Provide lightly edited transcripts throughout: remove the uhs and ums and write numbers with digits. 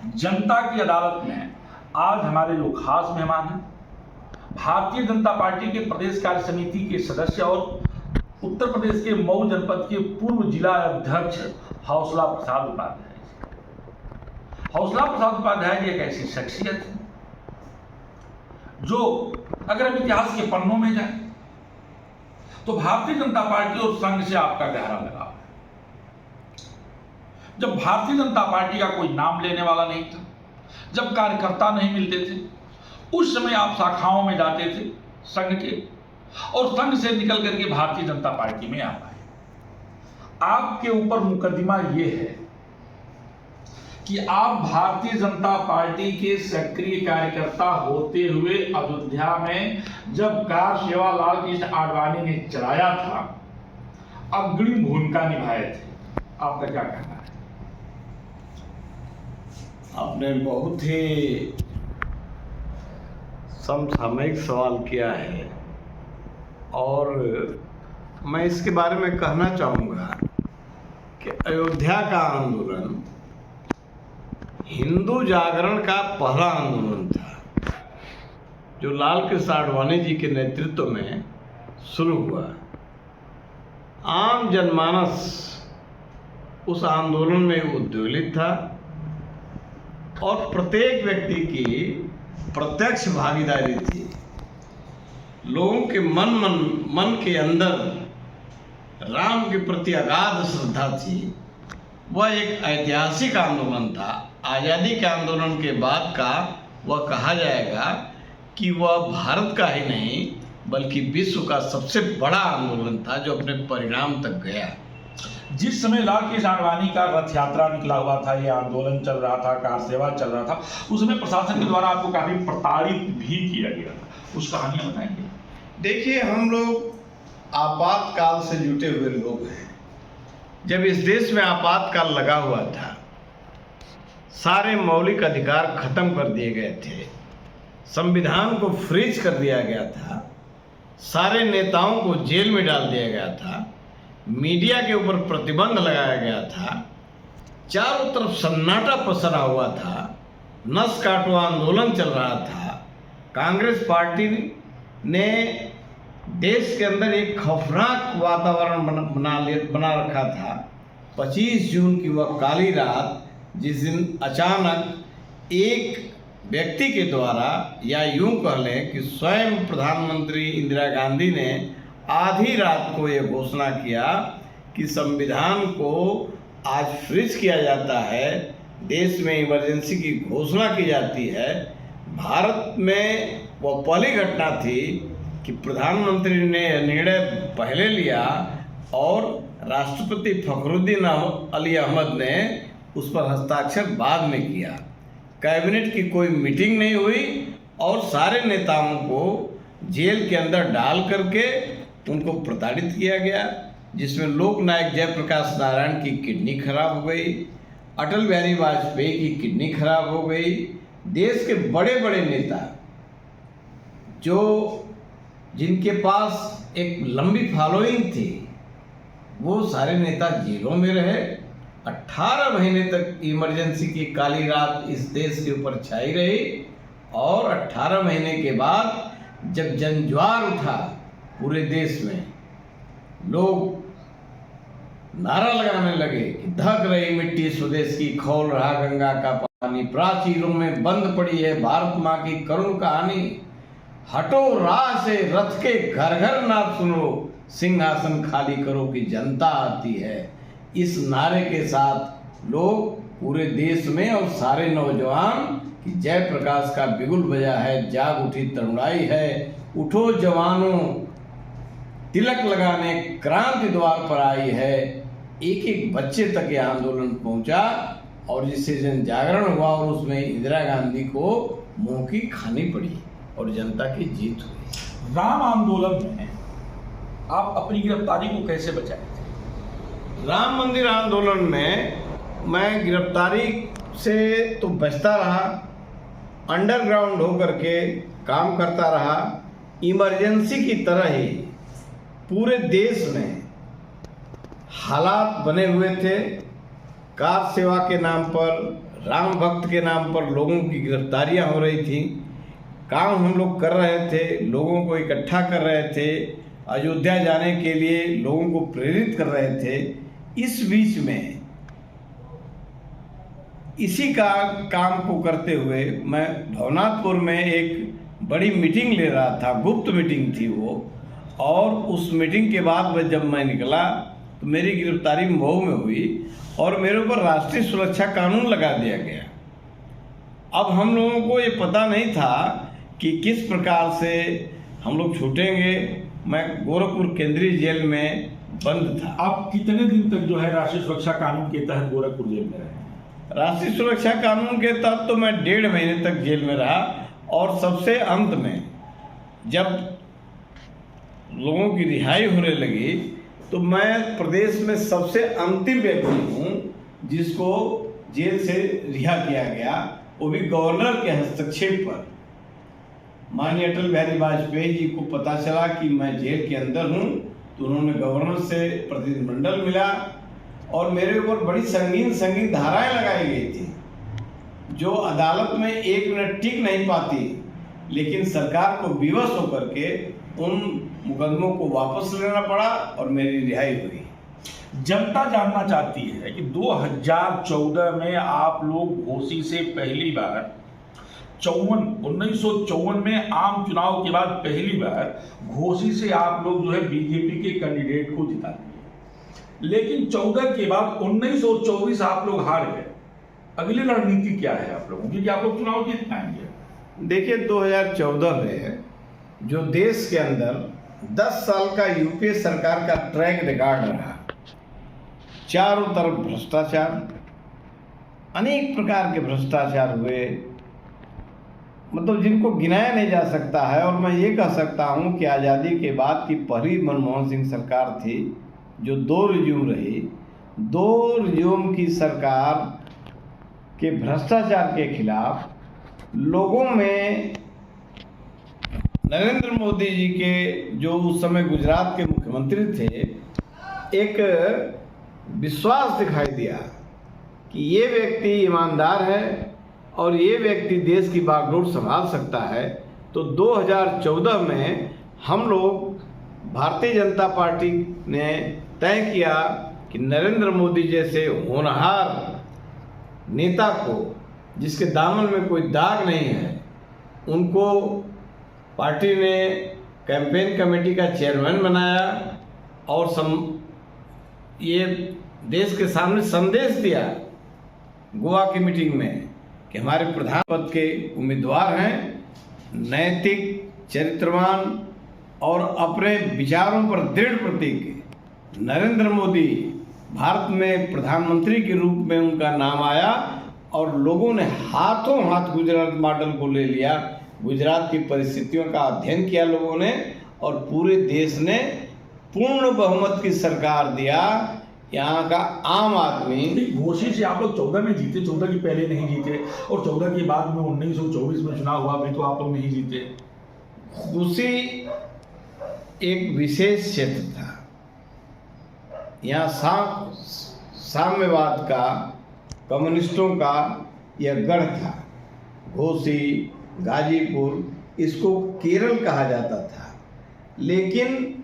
जनता की अदालत में आज हमारे जो खास मेहमान हैं, भारतीय जनता पार्टी के प्रदेश कार्य समिति के सदस्य और उत्तर प्रदेश के मऊ जनपद के पूर्व जिला अध्यक्ष हौसला प्रसाद उपाध्याय। हौसला प्रसाद उपाध्याय जी एक ऐसी शख्सियत है जो अगर हम इतिहास के पन्नों में जाए तो भारतीय जनता पार्टी और संघ से आपका गहरा लगाव है। जब भारतीय जनता पार्टी का कोई नाम लेने वाला नहीं था, जब कार्यकर्ता नहीं मिलते थे, उस समय आप शाखाओं में जाते थे संघ के, और संघ से निकल करके भारतीय जनता पार्टी में आ पाए। आपके ऊपर मुकदमा यह है कि आप भारतीय जनता पार्टी के सक्रिय कार्यकर्ता होते हुए अयोध्या में जब कार सेवा लाल कृष्ण आडवाणी ने चलाया था, अग्रणी भूमिका निभाए थे। आपका क्या कहना है? आपने बहुत ही समसामयिक सवाल किया है और मैं इसके बारे में कहना चाहूँगा कि अयोध्या का आंदोलन हिंदू जागरण का पहला आंदोलन था जो लाल कृष्ण आडवाणी जी के नेतृत्व में शुरू हुआ। आम जनमानस उस आंदोलन में उद्वेलित था और प्रत्येक व्यक्ति की प्रत्यक्ष भागीदारी थी। लोगों के मन के अंदर राम के प्रति अगाध श्रद्धा थी। वह एक ऐतिहासिक आंदोलन था। आज़ादी के आंदोलन के बाद का वह कहा जाएगा कि वह भारत का ही नहीं बल्कि विश्व का सबसे बड़ा आंदोलन था जो अपने परिणाम तक गया। जिस समय लाल कृष्ण आडवाणी का रथ यात्रा निकला हुआ था, ये आंदोलन चल रहा था, कार सेवा चल रहा था, उस समय प्रशासन के द्वारा आपको काफी प्रताड़ित भी किया गया था। उस कहानियां बताएंगे? देखिए, हम लोग आपातकाल से जुटे हुए लोग हैं। जब इस देश में आपातकाल लगा हुआ था, सारे मौलिक अधिकार खत्म कर दिए गए थे, संविधान को फ्रीज कर दिया गया था, सारे नेताओं को जेल में डाल दिया गया था, मीडिया के ऊपर प्रतिबंध लगाया गया था, चारों तरफ सन्नाटा पसरा हुआ था, नस काटो आंदोलन चल रहा था। कांग्रेस पार्टी ने देश के अंदर एक खौफनाक वातावरण बना रखा था। 25 जून की वह काली रात, जिस दिन अचानक एक व्यक्ति के द्वारा, या यूं कह लें कि स्वयं प्रधानमंत्री इंदिरा गांधी ने आधी रात को ये घोषणा किया कि संविधान को आज फ्रीज किया जाता है, देश में इमरजेंसी की घोषणा की जाती है। भारत में वह पहली घटना थी कि प्रधानमंत्री ने निर्णय पहले लिया और राष्ट्रपति फखरुद्दीन अली अहमद ने उस पर हस्ताक्षर बाद में किया। कैबिनेट की कोई मीटिंग नहीं हुई और सारे नेताओं को जेल के अंदर डाल करके उनको प्रताड़ित किया गया, जिसमें लोकनायक जयप्रकाश नारायण की किडनी खराब हो गई, अटल बिहारी वाजपेयी की किडनी खराब हो गई। देश के बड़े बड़े नेता जिनके पास एक लंबी फॉलोइंग थी, वो सारे नेता जेलों में रहे। 18 महीने तक इमरजेंसी की काली रात इस देश के ऊपर छाई रही और 18 महीने के बाद जब जनज्वार उठा पूरे देश में, लोग नारा लगाने लगे कि धक रही मिट्टी स्वदेश की, खौल रहा गंगा का पानी, प्राचीरों में बंद पड़ी है भारत माँ की करुण कहानी, हटो राह से रथ के घर घर नाद सुनो, सिंहासन खाली करो कि जनता आती है। इस नारे के साथ लोग पूरे देश में और सारे नौजवान कि जयप्रकाश का बिगुल बजा है, जाग उठी तरुणाई है, उठो जवानों तिलक लगाने क्रांति द्वार पर आई है। एक एक बच्चे तक ये आंदोलन पहुंचा और जिससे जन जागरण हुआ और उसमें इंदिरा गांधी को मुंह की खानी पड़ी और जनता की जीत हुई। राम आंदोलन में आप अपनी गिरफ्तारी को कैसे बचाए थे? राम मंदिर आंदोलन में मैं गिरफ्तारी से तो बचता रहा, अंडरग्राउंड होकर के काम करता रहा। इमरजेंसी की तरह ही पूरे देश में हालात बने हुए थे। कार सेवा के नाम पर राम भक्त के नाम पर लोगों की गिरफ्तारियां हो रही थी। काम हम लोग कर रहे थे, लोगों को इकट्ठा कर रहे थे, अयोध्या जाने के लिए लोगों को प्रेरित कर रहे थे। इस बीच में इसी का काम को करते हुए मैं भवनाथपुर में एक बड़ी मीटिंग ले रहा था, गुप्त मीटिंग थी वो, और उस मीटिंग के बाद जब मैं निकला तो मेरी गिरफ्तारी मऊ में हुई और मेरे ऊपर राष्ट्रीय सुरक्षा कानून लगा दिया गया। अब हम लोगों को ये पता नहीं था कि किस प्रकार से हम लोग छूटेंगे। मैं गोरखपुर केंद्रीय जेल में बंद था। आप कितने दिन तक जो है राष्ट्रीय सुरक्षा कानून के तहत गोरखपुर जेल में रहे? राष्ट्रीय सुरक्षा कानून के तहत तो मैं 1.5 महीने तक जेल में रहा, और सबसे अंत में जब लोगों की रिहाई होने लगी तो मैं प्रदेश में सबसे अंतिम व्यक्ति हूँ जिसको जेल से रिहा किया गया, वो भी गवर्नर के हस्तक्षेप पर। माननीय अटल बिहारी वाजपेयी जी को पता चला कि मैं जेल के अंदर हूँ तो उन्होंने गवर्नर से प्रतिनिधिमंडल मिला और मेरे ऊपर बड़ी संगीन धाराएं लगाई गई थी जो अदालत में 1 मिनट टिक नहीं पाती, लेकिन सरकार को विवश होकर के उन मुकदमों को वापस लेना पड़ा और मेरी रिहाई हुई। जनता जानना चाहती है कि 2014 में आप लोग घोसी से पहली बार 1954 में आम चुनाव के बाद पहली बार घोसी से आप लोग जो है बीजेपी के कैंडिडेट को जिता दिए, लेकिन 14 के बाद 19 और 24 आप लोग हार गए। अगली रणनीति क्या है आप लोगों की कि आप लोग चुनाव जीत पाएंगे? देखिए, 2014 में जो देश के अंदर 10 साल का यूपीए सरकार का ट्रैक रिकॉर्ड रहा, चारों तरफ भ्रष्टाचार, अनेक प्रकार के भ्रष्टाचार हुए, मतलब जिनको गिनाया नहीं जा सकता है। और मैं ये कह सकता हूँ कि आज़ादी के बाद की पहली मनमोहन सिंह सरकार थी जो 2 रिज्यूम रही। 2 रिज्यूम की सरकार के भ्रष्टाचार के खिलाफ लोगों में नरेंद्र मोदी जी के, जो उस समय गुजरात के मुख्यमंत्री थे, एक विश्वास दिखाई दिया कि ये व्यक्ति ईमानदार है और ये व्यक्ति देश की बागडोर संभाल सकता है। तो 2014 में हम लोग, भारतीय जनता पार्टी ने तय किया कि नरेंद्र मोदी जैसे होनहार नेता को, जिसके दामन में कोई दाग नहीं है, उनको पार्टी ने कैंपेन कमेटी का चेयरमैन बनाया और ये देश के सामने संदेश दिया गोवा की मीटिंग में कि हमारे प्रधान पद के उम्मीदवार हैं नैतिक, चरित्रवान और अपने विचारों पर दृढ़ प्रतीक नरेंद्र मोदी। भारत में प्रधानमंत्री के रूप में उनका नाम आया और लोगों ने हाथों हाथ गुजरात मॉडल को ले लिया। गुजरात की परिस्थितियों का अध्ययन किया लोगों ने और पूरे देश ने पूर्ण बहुमत की सरकार दिया। यहाँ का आम आदमी, घोसी से आप लोग 14 में जीते, 14 के पहले नहीं जीते, और 14 के बाद में 1924 में चुनाव हुआ भी तो आप लोग नहीं जीते। घोसी एक विशेष क्षेत्र था, यहाँ साम्यवाद का, कम्युनिस्टों का यह गढ़ था। घोसी, गाजीपुर, इसको केरल कहा जाता था। लेकिन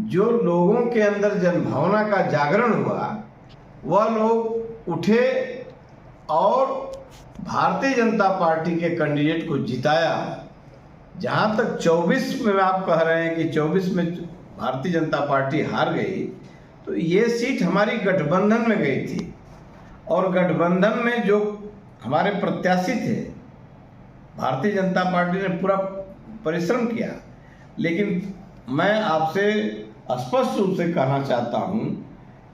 जो लोगों के अंदर जनभावना का जागरण हुआ, वह लोग उठे और भारतीय जनता पार्टी के कैंडिडेट को जिताया। जहाँ तक 24 में आप कह रहे हैं कि 24 में भारतीय जनता पार्टी हार गई, तो ये सीट हमारी गठबंधन में गई थी और गठबंधन में जो हमारे प्रत्याशी थे, भारतीय जनता पार्टी ने पूरा परिश्रम किया। लेकिन मैं आपसे स्पष्ट रूप से कहना चाहता हूं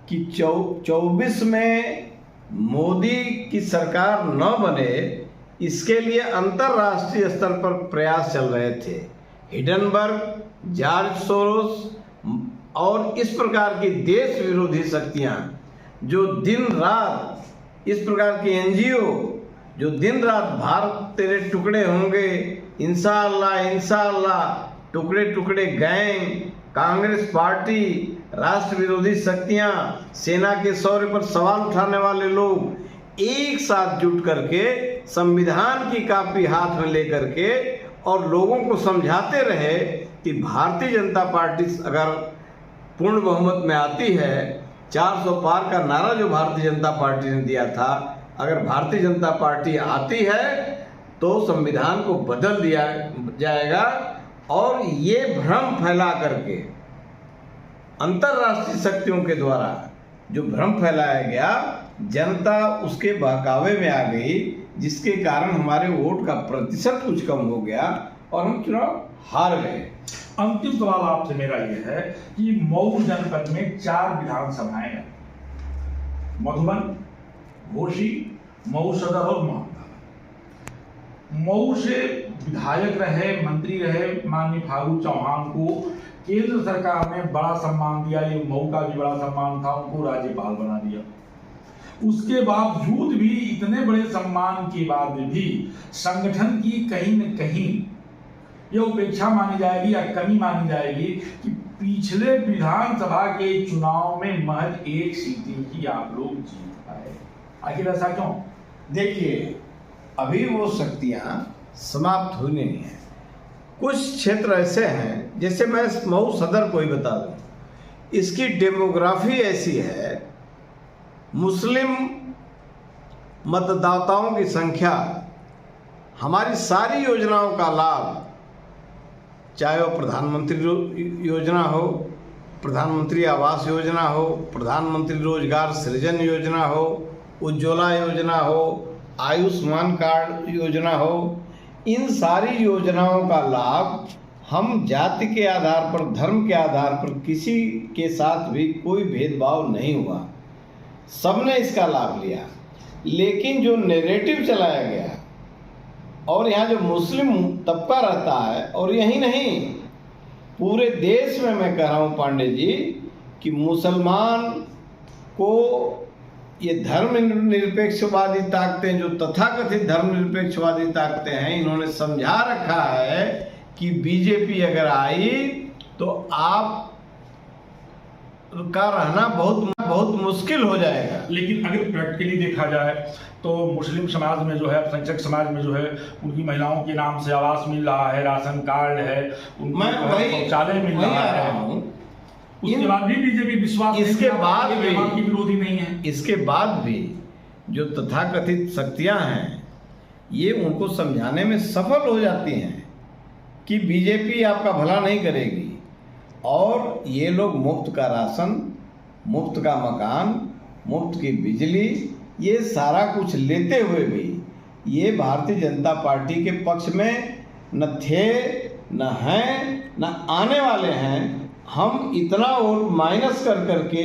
कि 24 में मोदी की सरकार न बने, इसके लिए अंतर्राष्ट्रीय स्तर पर प्रयास चल रहे थे। हिडनबर्ग, जॉर्ज सोरोस और इस प्रकार की देश विरोधी शक्तियां जो दिन रात, इस प्रकार की एनजीओ जो दिन रात भारत तेरे टुकड़े होंगे, इंशाअल्लाह इंशाअल्लाह, टुकड़े टुकड़े गैंग, कांग्रेस पार्टी, राष्ट्र विरोधी शक्तियां, सेना के शौर्य पर सवाल उठाने वाले लोग, एक साथ जुट करके संविधान की कॉपी हाथ में लेकर के और लोगों को समझाते रहे कि भारतीय जनता पार्टी अगर पूर्ण बहुमत में आती है, 400 पार का नारा जो भारतीय जनता पार्टी ने दिया था, अगर भारतीय जनता पार्टी आती है तो संविधान को बदल दिया जाएगा। और ये भ्रम फैला करके अंतर्राष्ट्रीय शक्तियों के द्वारा जो भ्रम फैलाया गया, जनता उसके बहकावे में आ गई, जिसके कारण हमारे वोट का प्रतिशत कुछ कम हो गया और हम चुनाव हार गए। अंतिम सवाल आपसे मेरा यह है कि मऊ जनपद में 4 विधानसभाएं हैं, मधुबन, घोसी, मऊ सदर और मोहम्मद। मऊ से विधायक रहे, मंत्री रहे माननीय फागू चौहान को केंद्र सरकार ने बड़ा सम्मान दिया, ये मऊ का भी बड़ा सम्मान था, उनको राज्यपाल बना दिया। उसके बावजूद भी, इतने बड़े सम्मान के बाद भी संगठन की कहीं न कहीं यह उपेक्षा मानी जाएगी या कमी मानी जाएगी कि पिछले विधानसभा के चुनाव में महज 1 सीटें ही आप लोग जीत पाए। आखिर ऐसा क्यों? देखिए, अभी वो शक्तियां समाप्त हुई नहीं है। कुछ क्षेत्र ऐसे हैं, जैसे मैं मऊ सदर को ही बता दूं, इसकी डेमोग्राफी ऐसी है, मुस्लिम मतदाताओं की संख्या हमारी सारी योजनाओं का लाभ, चाहे वो प्रधानमंत्री योजना हो, प्रधानमंत्री आवास योजना हो, प्रधानमंत्री रोजगार सृजन योजना हो, उज्ज्वला योजना हो, आयुष्मान कार्ड योजना हो, इन सारी योजनाओं का लाभ हम जाति के आधार पर, धर्म के आधार पर किसी के साथ भी कोई भेदभाव नहीं हुआ, सबने इसका लाभ लिया। लेकिन जो नैरेटिव चलाया गया और यहाँ जो मुस्लिम तबका रहता है, और यही नहीं पूरे देश में मैं कह रहा हूँ पांडे जी, कि मुसलमान को ये धर्मनिरपेक्षवादी ताकतें, जो तथाकथित धर्मनिरपेक्षवादी ताकतें हैं, इन्होंने समझा रखा है कि बीजेपी अगर आई तो आप का रहना बहुत मुश्किल हो जाएगा। लेकिन अगर प्रैक्टिकली देखा जाए तो मुस्लिम समाज में जो है, अल्पसंख्यक समाज में जो है, उनकी महिलाओं के नाम से आवास मिल रहा है, राशन कार्ड है, उनको शौचालय मिल रहा है। उसके बाद भी बीजेपी विश्वास, इसके बाद भी की विरोधी नहीं है। इसके बाद भी जो तथाकथित शक्तियां हैं, ये उनको समझाने में सफल हो जाती हैं कि बीजेपी आपका भला नहीं करेगी, और ये लोग मुफ्त का राशन, मुफ्त का मकान, मुफ्त की बिजली, ये सारा कुछ लेते हुए भी ये भारतीय जनता पार्टी के पक्ष में न थे, न हैं, न आने वाले हैं। हम इतना वोट माइनस कर करके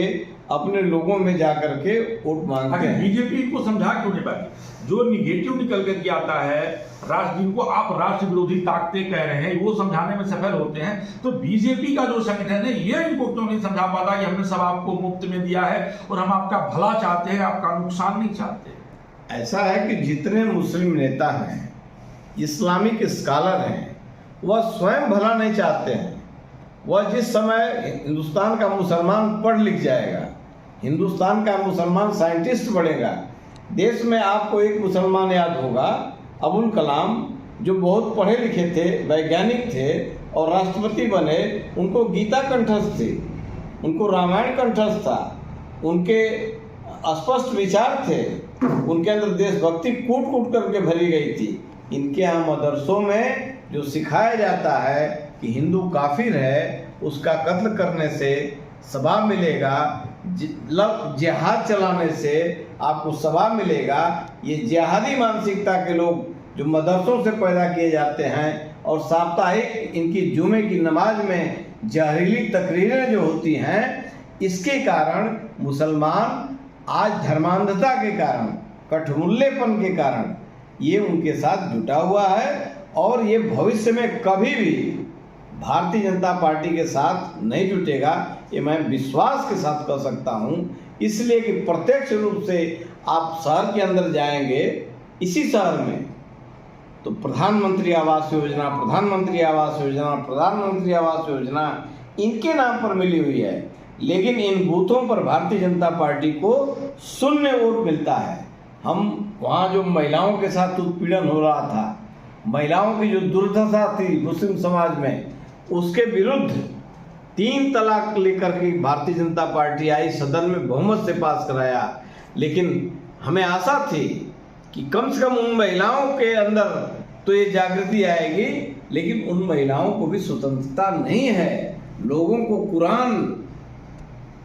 अपने लोगों में जा करके वोट मांगते हैं। बीजेपी को समझा क्यों नहीं पाए? जो निगेटिव निकल करके आता है, राष्ट्र, जिनको आप राष्ट्र विरोधी ताकतें कह रहे हैं, वो समझाने में सफल होते हैं, तो बीजेपी का जो संगठन है ये इनको क्यों नहीं समझा पाता कि हमने सब आपको मुफ्त में दिया है और हम आपका भला चाहते हैं, आपका नुकसान नहीं चाहते। ऐसा है कि जितने मुस्लिम नेता हैं, इस्लामिक स्कॉलर हैं, वह स्वयं भला नहीं चाहते हैं। वह जिस समय हिंदुस्तान का मुसलमान पढ़ लिख जाएगा, हिंदुस्तान का मुसलमान साइंटिस्ट बनेगा, देश में आपको एक मुसलमान याद होगा, अबुल कलाम, जो बहुत पढ़े लिखे थे, वैज्ञानिक थे और राष्ट्रपति बने। उनको गीता कंठस्थ थी, उनको रामायण कंठस्थ था, उनके स्पष्ट विचार थे, उनके अंदर देशभक्ति कूट कूट करके भरी गई थी। इनके यहाँ मदरसों में जो सिखाया जाता है कि हिंदू काफिर है, उसका कत्ल करने से सवाब मिलेगा, जिहाद चलाने से आपको सवाब मिलेगा। ये जिहादी मानसिकता के लोग जो मदरसों से पैदा किए जाते हैं, और साप्ताहिक इनकी जुमे की नमाज में जहरीली तकरीरें जो होती हैं, इसके कारण मुसलमान आज धर्मांधता के कारण, कठमुल्लेपन के कारण ये उनके साथ जुटा हुआ है, और ये भविष्य में कभी भी भारतीय जनता पार्टी के साथ नहीं जुटेगा। ये मैं विश्वास के साथ कह सकता हूँ, इसलिए कि प्रत्यक्ष रूप से आप शहर के अंदर जाएंगे, इसी शहर में तो प्रधानमंत्री आवास योजना, प्रधानमंत्री आवास योजना, प्रधानमंत्री आवास योजना इनके नाम पर मिली हुई है, लेकिन इन बूथों पर भारतीय जनता पार्टी को 0 वोट मिलता है। हम वहाँ जो महिलाओं के साथ उत्पीड़न हो रहा था, महिलाओं की जो दुर्दशा थी मुस्लिम समाज में, उसके विरुद्ध 3 तलाक लेकर के भारतीय जनता पार्टी आई, सदन में बहुमत से पास कराया। लेकिन हमें आशा थी कि कम से कम उन महिलाओं के अंदर तो ये जागृति आएगी, लेकिन उन महिलाओं को भी स्वतंत्रता नहीं है। लोगों को कुरान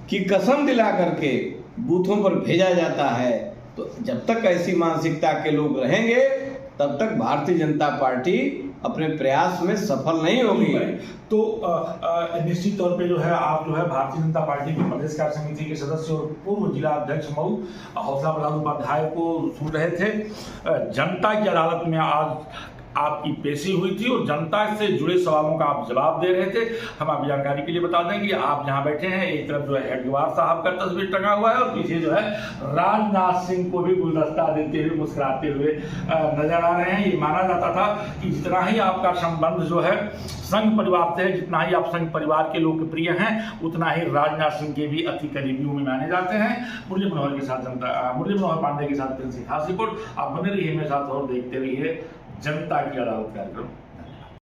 की कसम दिला करके बूथों पर भेजा जाता है। तो जब तक ऐसी मानसिकता के लोग रहेंगे तब तक भारतीय जनता पार्टी अपने प्रयास में सफल नहीं होगी। तो निश्चित तौर पे जो है आप जो है भारतीय जनता पार्टी की प्रदेश कार्य समिति के सदस्य और पूर्व जिला अध्यक्ष मऊ हौसला प्रसाद उपाध्याय को सुन रहे थे। जनता की अदालत में आज आपकी पेशी हुई थी और जनता से जुड़े सवालों का आप जवाब दे रहे थे। हम आप जानकारी के लिए बता दें कि आप जहां बैठे हैं, एक तरफ जो है हेडगेवार साहब का तस्वीर टंगा हुआ है और पीछे जो है राजनाथ सिंह को भी गुलदस्ता देते हुए मुस्कुराते हुए नजर आ रहे हैं। ये माना जाता था कि जितना ही आपका संबंध जो है संघ परिवार से है, जितना ही आप संघ परिवार के लोकप्रिय हैं, उतना ही राजनाथ सिंह के भी अति करीबियों में माने जाते हैं। मुरली मनोहर पांडे के साथ खास रिपोर्ट। आप बने रहिए मेरे साथ और देखते रहिए जनता की अदालत कार्यक्रम।